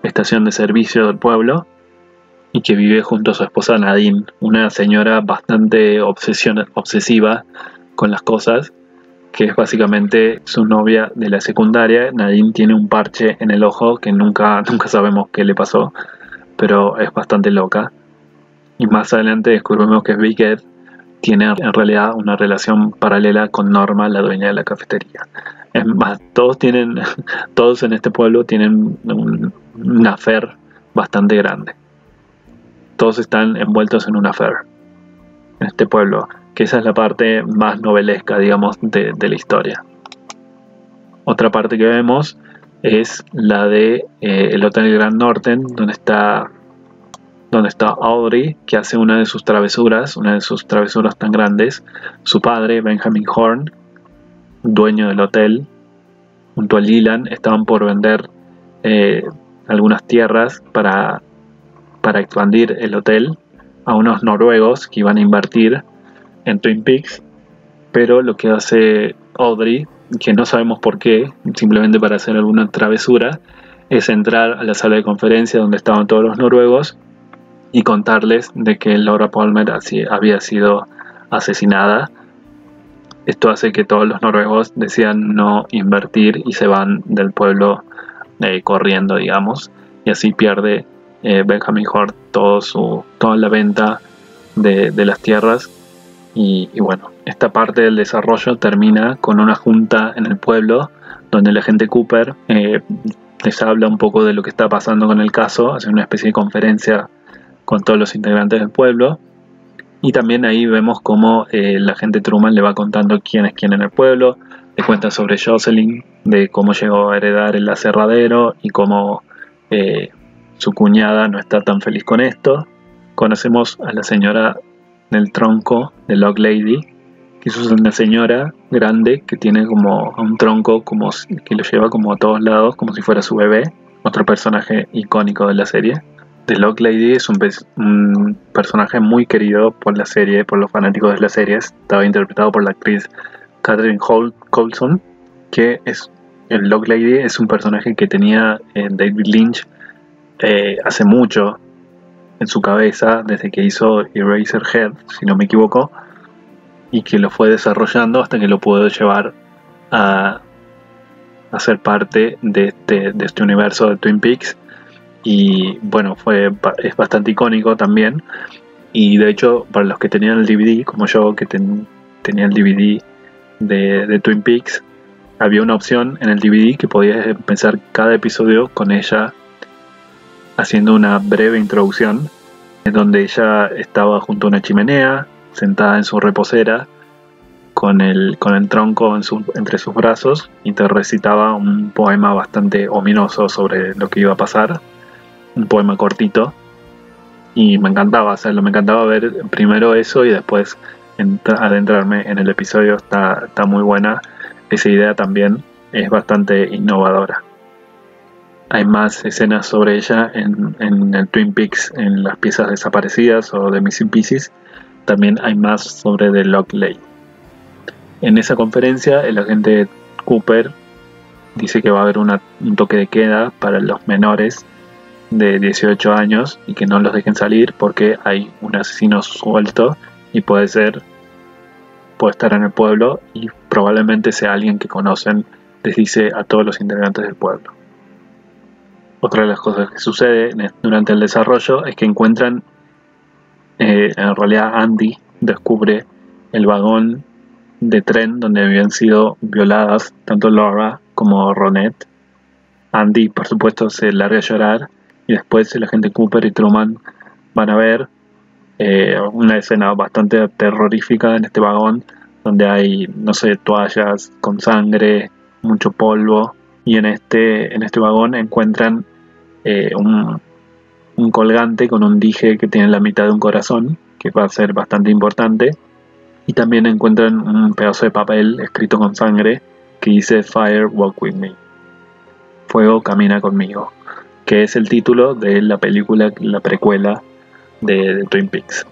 estación de servicio del pueblo y que vive junto a su esposa Nadine, una señora bastante obsesiva con las cosas, que es básicamente su novia de la secundaria. Nadine tiene un parche en el ojo que nunca sabemos qué le pasó, pero es bastante loca. Y más adelante descubrimos que Big Ed tiene en realidad una relación paralela con Norma, la dueña de la cafetería. Es más, todos en este pueblo tienen un affair bastante grande. Todos están envueltos en un affair en este pueblo, que esa es la parte más novelesca, digamos, de la historia. Otra parte que vemos es la de el Hotel Grand Norton, donde está Audrey, que hace una de sus travesuras tan grandes. Su padre, Benjamin Horne, dueño del hotel, junto a Leland, estaban por vender algunas tierras para expandir el hotel a unos noruegos que iban a invertir en Twin Peaks, pero lo que hace Audrey, que no sabemos por qué, simplemente para hacer alguna travesura, es entrar a la sala de conferencia donde estaban todos los noruegos y contarles de que Laura Palmer había sido asesinada. Esto hace que todos los noruegos decidan no invertir y se van del pueblo corriendo, digamos, y así pierde Benjamin Horne toda la venta de las tierras. Y bueno, esta parte del desarrollo termina con una junta en el pueblo donde el agente Cooper les habla un poco de lo que está pasando con el caso, hace una especie de conferencia con todos los integrantes del pueblo, y también ahí vemos cómo el agente Truman le va contando quién es quién en el pueblo, le cuenta sobre Jocelyn, de cómo llegó a heredar el aserradero y cómo su cuñada no está tan feliz con esto. Conocemos a la señora del tronco de Log Lady, que es una señora grande que tiene como un tronco como que lo lleva como a todos lados, como si fuera su bebé. Otro personaje icónico de la serie. The Log Lady es un personaje muy querido por la serie, por los fanáticos de la serie. Estaba interpretado por la actriz Catherine Coulson, que es el Log Lady. Es un personaje que tenía David Lynch hace mucho en su cabeza, desde que hizo Eraserhead, si no me equivoco, y que lo fue desarrollando hasta que lo pudo llevar a ser parte de este universo de Twin Peaks. Y bueno, es bastante icónico también. Y de hecho, para los que tenían el DVD, como yo, que tenía el DVD de Twin Peaks, había una opción en el DVD que podías empezar cada episodio con ella haciendo una breve introducción, en donde ella estaba junto a una chimenea, sentada en su reposera, con el tronco entre sus brazos, y te recitaba un poema bastante ominoso sobre lo que iba a pasar. Un poema cortito, y me encantaba hacerlo, me encantaba ver primero eso y después adentrarme en el episodio. Está muy buena, esa idea también es bastante innovadora. Hay más escenas sobre ella en el Twin Peaks, en las piezas desaparecidas o de Missing Pieces. También hay más sobre The Log Lady. En esa conferencia el agente Cooper dice que va a haber un toque de queda para los menores de 18 años y que no los dejen salir porque hay un asesino suelto y puede estar en el pueblo y probablemente sea alguien que conocen, les dice a todos los integrantes del pueblo. Otra de las cosas que sucede durante el desarrollo es que encuentran, en realidad Andy descubre el vagón de tren donde habían sido violadas tanto Laura como Ronette. Andy, por supuesto, se larga a llorar y después el agente Cooper y Truman van a ver una escena bastante terrorífica en este vagón donde hay, toallas con sangre, mucho polvo, y en este vagón encuentran un colgante con un dije que tiene la mitad de un corazón, que va a ser bastante importante, y también encuentran un pedazo de papel escrito con sangre que dice Fire Walk With Me, Fuego Camina Conmigo, que es el título de la película, la precuela de Twin Peaks.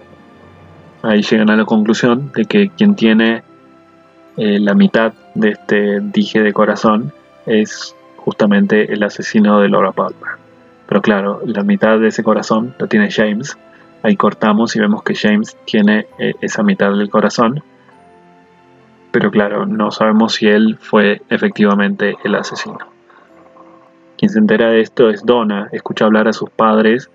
Ahí llegan a la conclusión de que quien tiene la mitad de este dije de corazón es justamente el asesino de Laura Palmer. Pero claro, la mitad de ese corazón lo tiene James. Ahí cortamos y vemos que James tiene esa mitad del corazón. Pero claro, no sabemos si él fue efectivamente el asesino. Quien se entera de esto es Donna. Escucha hablar a sus padres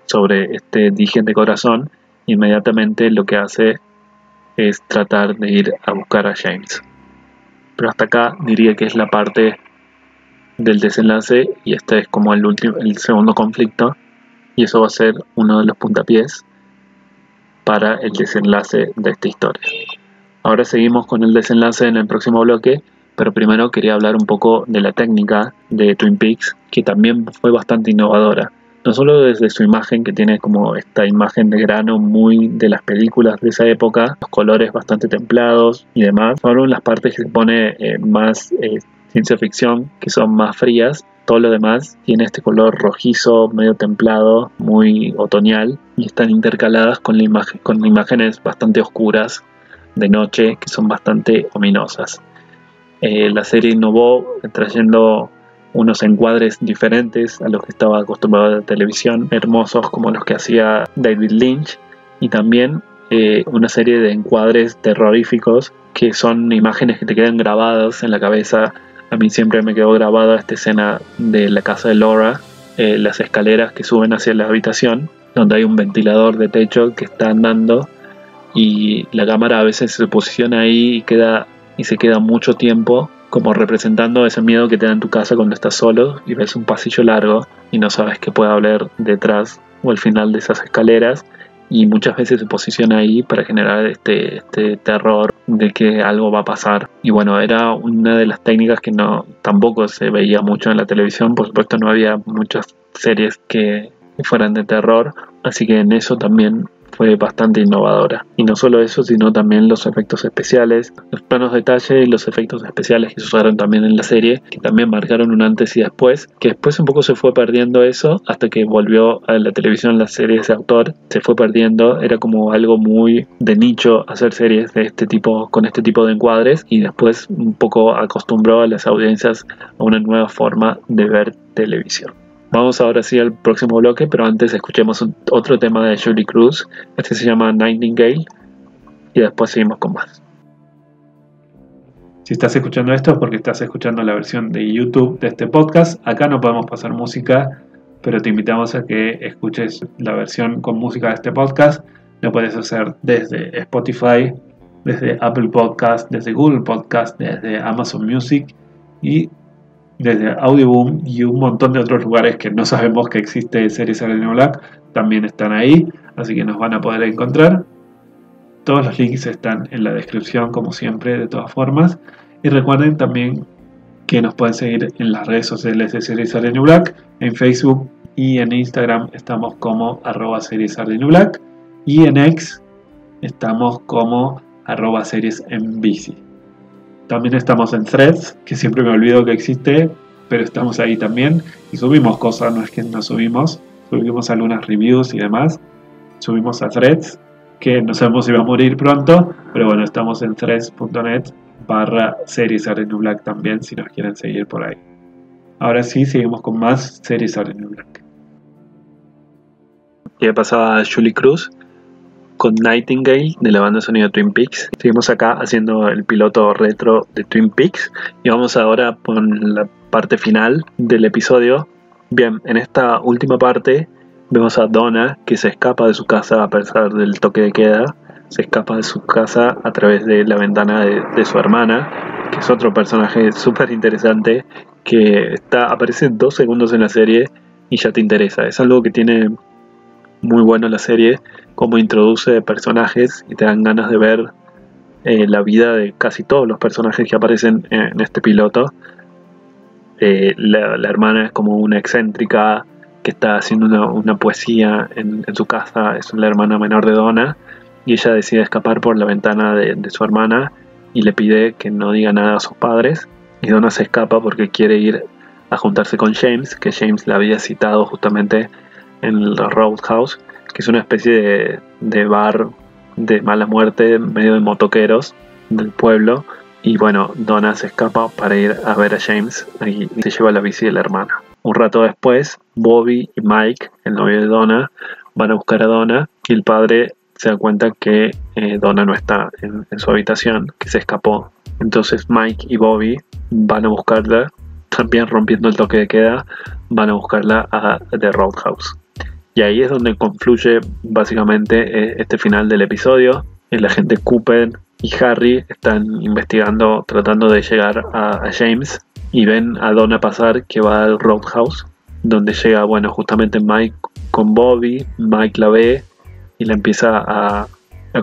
sobre este dije de corazón. Inmediatamente lo que hace es tratar de ir a buscar a James. Pero hasta acá diría que es la parte del desenlace y este es como el segundo conflicto, y eso va a ser uno de los puntapiés para el desenlace de esta historia. Ahora seguimos con el desenlace en el próximo bloque, pero primero quería hablar un poco de la técnica de Twin Peaks, que también fue bastante innovadora. No solo desde su imagen, que tiene como esta imagen de grano muy de las películas de esa época, los colores bastante templados y demás, fueron las partes que se pone más ciencia ficción, que son más frías. Todo lo demás tiene este color rojizo, medio templado, muy otoñal, y están intercaladas con imágenes bastante oscuras de noche, que son bastante ominosas. La serie innovó trayendo unos encuadres diferentes a los que estaba acostumbrado de la televisión, hermosos como los que hacía David Lynch, y también una serie de encuadres terroríficos que son imágenes que te quedan grabadas en la cabeza. A mí siempre me quedó grabada esta escena de la casa de Laura, las escaleras que suben hacia la habitación, donde hay un ventilador de techo que está andando y la cámara a veces se posiciona ahí y se queda mucho tiempo, como representando ese miedo que te da en tu casa cuando estás solo y ves un pasillo largo y no sabes qué puede haber detrás o al final de esas escaleras, y muchas veces se posiciona ahí para generar este terror de que algo va a pasar. Y bueno, era una de las técnicas que tampoco se veía mucho en la televisión. Por supuesto, no había muchas series que fueran de terror, así que en eso también fue bastante innovadora. Y no solo eso, sino también los efectos especiales, los planos de detalle y los efectos especiales que se usaron también en la serie, que también marcaron un antes y después, que después un poco se fue perdiendo eso hasta que volvió a la televisión la serie de ese autor. Se fue perdiendo, era como algo muy de nicho hacer series de este tipo, con este tipo de encuadres, y después un poco acostumbró a las audiencias a una nueva forma de ver televisión. Vamos ahora sí al próximo bloque, pero antes escuchemos otro tema de Julie Cruz. Este se llama Nightingale y después seguimos con más. Si estás escuchando esto es porque estás escuchando la versión de YouTube de este podcast. Acá no podemos pasar música, pero te invitamos a que escuches la versión con música de este podcast. Lo puedes hacer desde Spotify, desde Apple Podcast, desde Google Podcast, desde Amazon Music y desde Audioboom y un montón de otros lugares que no sabemos que existe Series Are The New Black, también están ahí, así que nos van a poder encontrar. Todos los links están en la descripción, como siempre, de todas formas. Y recuerden también que nos pueden seguir en las redes sociales de Series Are The New Black, en Facebook y en Instagram estamos como @SeriesAreTheNewBlack, y en X estamos como @SeriesMBC. También estamos en Threads, que siempre me olvido que existe, pero estamos ahí también. Y subimos cosas, no es que no subimos algunas reviews y demás. Subimos a Threads, que no sabemos si va a morir pronto, pero bueno, estamos en threads.net /series Orange New Black también, si nos quieren seguir por ahí. Ahora sí, seguimos con más series Orange New Black. Ya pasaba Julie Cruz con Nightingale de la banda sonido Twin Peaks. Seguimos acá haciendo el piloto retro de Twin Peaks y vamos ahora con la parte final del episodio. Bien, en esta última parte vemos a Donna que se escapa de su casa a pesar del toque de queda. Se escapa de su casa a través de la ventana de su hermana, que es otro personaje súper interesante que aparece 2 segundos en la serie y ya te interesa. Es algo que tiene muy bueno la serie, como introduce personajes y te dan ganas de ver la vida de casi todos los personajes que aparecen en este piloto. La hermana es como una excéntrica que está haciendo una poesía en su casa. Es la hermana menor de Donna y ella decide escapar por la ventana de su hermana y le pide que no diga nada a sus padres, y Donna se escapa porque quiere ir a juntarse con James, que James la había citado justamente en el Roadhouse, que es una especie de bar de mala muerte, medio de motoqueros del pueblo. Y bueno, Donna se escapa para ir a ver a James y se lleva la bici de la hermana. Un rato después, Bobby y Mike, el novio de Donna, van a buscar a Donna y el padre se da cuenta que Donna no está en su habitación, que se escapó. Entonces Mike y Bobby van a buscarla, también rompiendo el toque de queda, van a buscarla a The Roadhouse. Y ahí es donde confluye básicamente este final del episodio. El agente Cooper y Harry están investigando, tratando de llegar a James, y ven a Donna pasar, que va al Roadhouse, donde llega, bueno, justamente Mike con Bobby. Mike la ve y la empieza a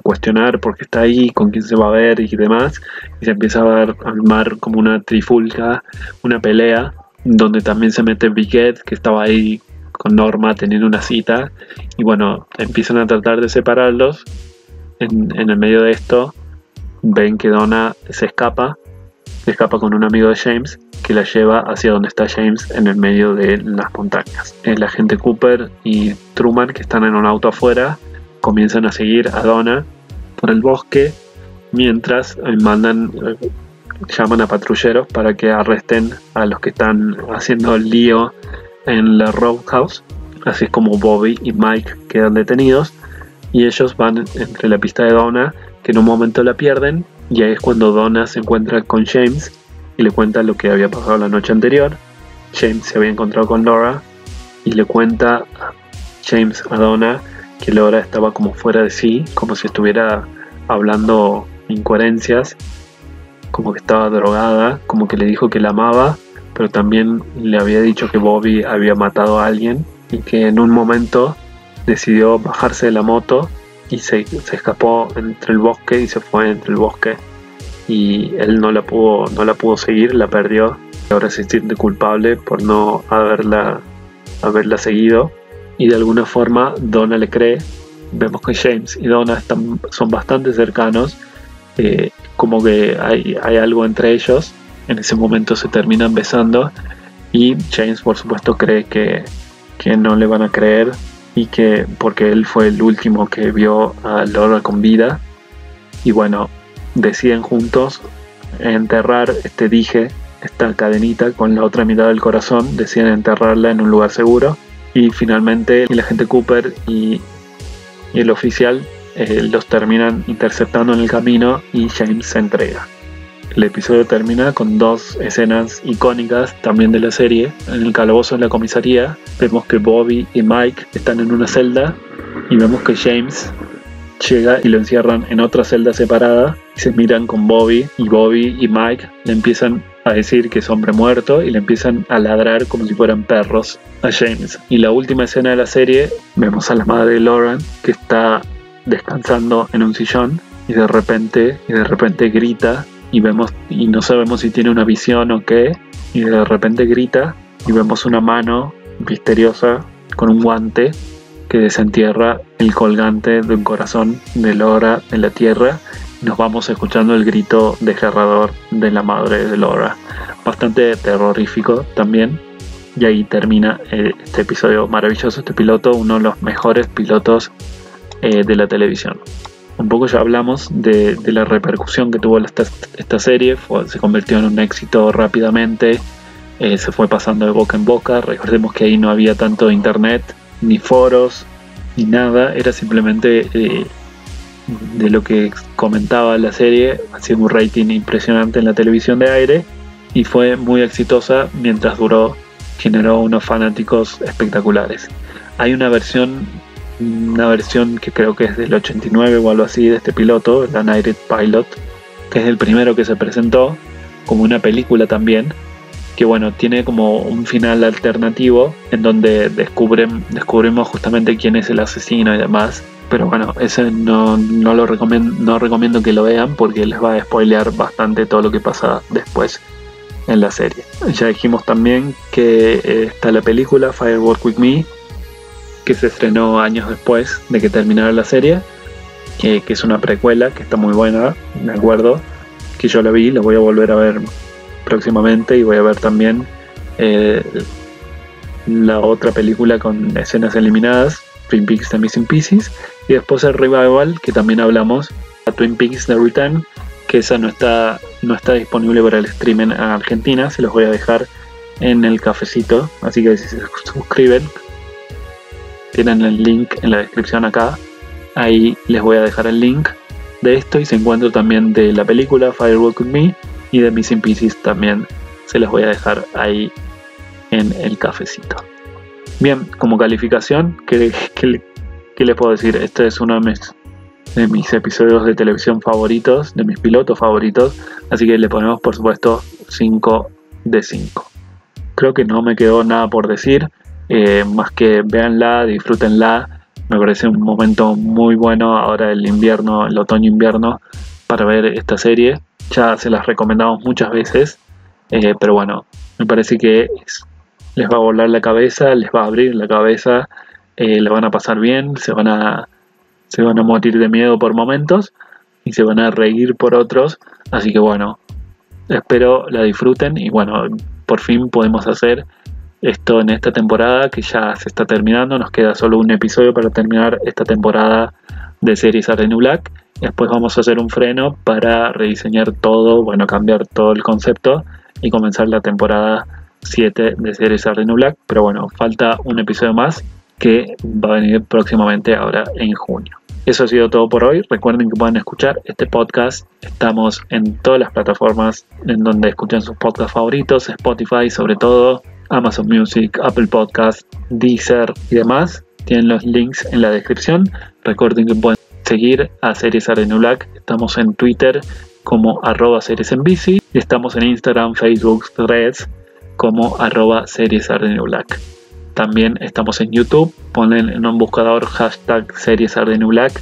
cuestionar porque está ahí, con quién se va a ver y demás, y se empieza a armar como una trifulca, una pelea, donde también se mete Big Ed, que estaba ahí con Norma teniendo una cita, y bueno, empiezan a tratar de separarlos. En el medio de esto ven que Donna se escapa con un amigo de James, que la lleva hacia donde está James, en el medio de las montañas. El agente Cooper y Truman, que están en un auto afuera, comienzan a seguir a Donna por el bosque, mientras llaman a patrulleros para que arresten a los que están haciendo el lío en la Roadhouse. Así es como Bobby y Mike quedan detenidos y ellos van entre la pista de Donna, que en un momento la pierden, y ahí es cuando Donna se encuentra con James y le cuenta lo que había pasado la noche anterior. James se había encontrado con Laura y le cuenta James a Donna que Laura estaba como fuera de sí, como si estuviera hablando incoherencias, como que estaba drogada, como que le dijo que la amaba, pero también le había dicho que Bobby había matado a alguien y que en un momento decidió bajarse de la moto y se escapó entre el bosque y se fue entre el bosque, y él no la pudo seguir, la perdió. Ahora se siente culpable por no haberla seguido, y de alguna forma Donna le cree. Vemos que James y Donna son bastante cercanos, como que hay algo entre ellos. En ese momento se terminan besando y James, por supuesto, cree que no le van a creer, y que porque él fue el último que vio a Laura con vida. Y bueno, deciden juntos enterrar este dije, esta cadenita con la otra mitad del corazón, deciden enterrarla en un lugar seguro. Y finalmente el agente Cooper y el oficial los terminan interceptando en el camino y James se entrega. El episodio termina con 2 escenas icónicas también de la serie. En el calabozo de la comisaría vemos que Bobby y Mike están en una celda, y vemos que James llega y lo encierran en otra celda separada, y se miran con Bobby y Mike le empiezan a decir que es hombre muerto y le empiezan a ladrar como si fueran perros a James. Y la última escena de la serie vemos a la madre de Lauren, que está descansando en un sillón, y de repente grita, y no sabemos si tiene una visión o qué, y de repente grita y vemos una mano misteriosa con un guante que desentierra el colgante de un corazón de Laura en la tierra. Nos vamos escuchando el grito desgarrador de la madre de Laura, bastante terrorífico también. Y ahí termina este episodio maravilloso, este piloto, uno de los mejores pilotos de la televisión. un poco ya hablamos de la repercusión que tuvo esta serie. Se convirtió en un éxito rápidamente, se fue pasando de boca en boca. Recordemos que ahí no había tanto internet, ni foros, ni nada, era simplemente de lo que comentaba la serie. Hacía un rating impresionante en la televisión de aire y fue muy exitosa mientras duró. Generó unos fanáticos espectaculares. Hay una versión que creo que es del 89 o algo así de este piloto, la Nighted Pilot, que es el primero que se presentó como una película también, que bueno, tiene como un final alternativo en donde descubrimos justamente quién es el asesino y demás. Pero bueno, ese no recomiendo que lo vean porque les va a spoilear bastante todo lo que pasa después en la serie. Ya dijimos también que está la película Firework With Me, que se estrenó años después de que terminara la serie, que es una precuela que está muy buena. Me acuerdo que yo la vi, la voy a volver a ver próximamente, y voy a ver también la otra película con escenas eliminadas, Twin Peaks The Missing Pieces, y después el revival que también hablamos, Twin Peaks The Return, que esa no está disponible para el streaming en Argentina. Se los voy a dejar en el cafecito, así que si se suscriben tienen el link en la descripción acá, ahí les voy a dejar el link de esto, y se encuentra también de la película Firework With Me y de Missing Pieces también se los voy a dejar ahí en el cafecito. Bien, como calificación, ¿qué les puedo decir? Este es uno de mis episodios de televisión favoritos, de mis pilotos favoritos, así que le ponemos por supuesto 5 de 5. Creo que no me quedó nada por decir, más que véanla, disfrútenla. Me parece un momento muy bueno ahora el otoño-invierno para ver esta serie. Ya se las recomendamos muchas veces, pero bueno, me parece que les va a volar la cabeza, les va a abrir la cabeza, la van a pasar bien, se van a morir de miedo por momentos y se van a reír por otros. Así que bueno, espero la disfruten, y bueno, por fin podemos hacer esto en esta temporada que ya se está terminando. Nos queda solo un episodio para terminar esta temporada de Series Are The New Black. Después vamos a hacer un freno para rediseñar todo, cambiar todo el concepto y comenzar la temporada 7 de Series Are The New Black. Pero bueno, falta un episodio más que va a venir próximamente ahora en junio. Eso ha sido todo por hoy. Recuerden que pueden escuchar este podcast. Estamos en todas las plataformas en donde escuchan sus podcasts favoritos, Spotify sobre todo, Amazon Music, Apple Podcast, Deezer y demás. Tienen los links en la descripción. Recuerden que pueden seguir a Series Are The New Black. Estamos en Twitter como @seriesenbici y estamos en Instagram, Facebook, Threads como @seriesardenewblack. También estamos en YouTube. Ponen en un buscador #SeriesAreTheNewBlack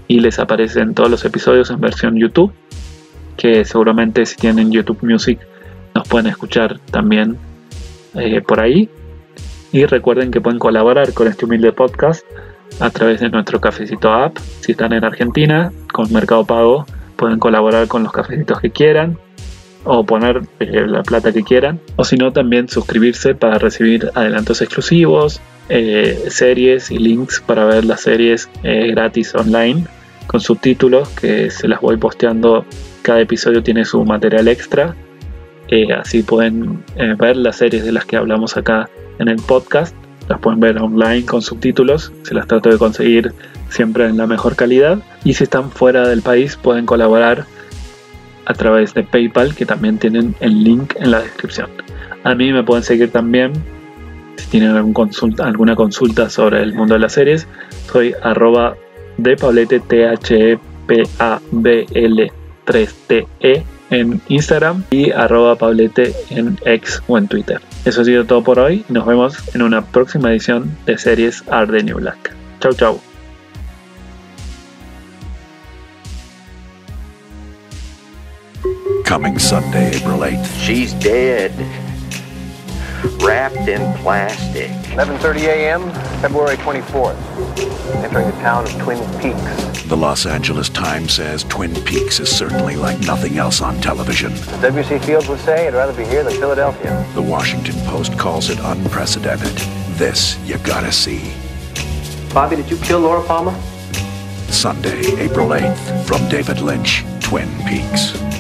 y les aparecen todos los episodios en versión YouTube, que seguramente si tienen YouTube Music nos pueden escuchar también por ahí. Y recuerden que pueden colaborar con este humilde podcast a través de nuestro Cafecito App. Si están en Argentina, con Mercado Pago, pueden colaborar con los cafecitos que quieran o poner la plata que quieran, o si no, también suscribirse para recibir adelantos exclusivos, series y links para ver las series gratis online con subtítulos, que se las voy posteando. Cada episodio tiene su material extra, así pueden ver las series de las que hablamos acá en el podcast. Las pueden ver online con subtítulos. Se las trato de conseguir siempre en la mejor calidad. Y si están fuera del país, pueden colaborar a través de PayPal, que también tienen el link en la descripción. A mí me pueden seguir también si tienen alguna consulta sobre el mundo de las series. Soy @depablete, THEPABL3TE en Instagram, y @pablete en X o en Twitter. Eso ha sido todo por hoy. Nos vemos en una próxima edición de Series Are The New Black. Chau chau. Coming Sunday, April 8th. She's dead. Wrapped in plastic. 11:30 a.m., February 24th. Entering the town of Twin Peaks. The Los Angeles Times says Twin Peaks is certainly like nothing else on television. As W.C. Fields would say, I'd rather be here than Philadelphia. The Washington Post calls it unprecedented. This you gotta see. Bobby, did you kill Laura Palmer? Sunday, April 8th, from David Lynch, Twin Peaks.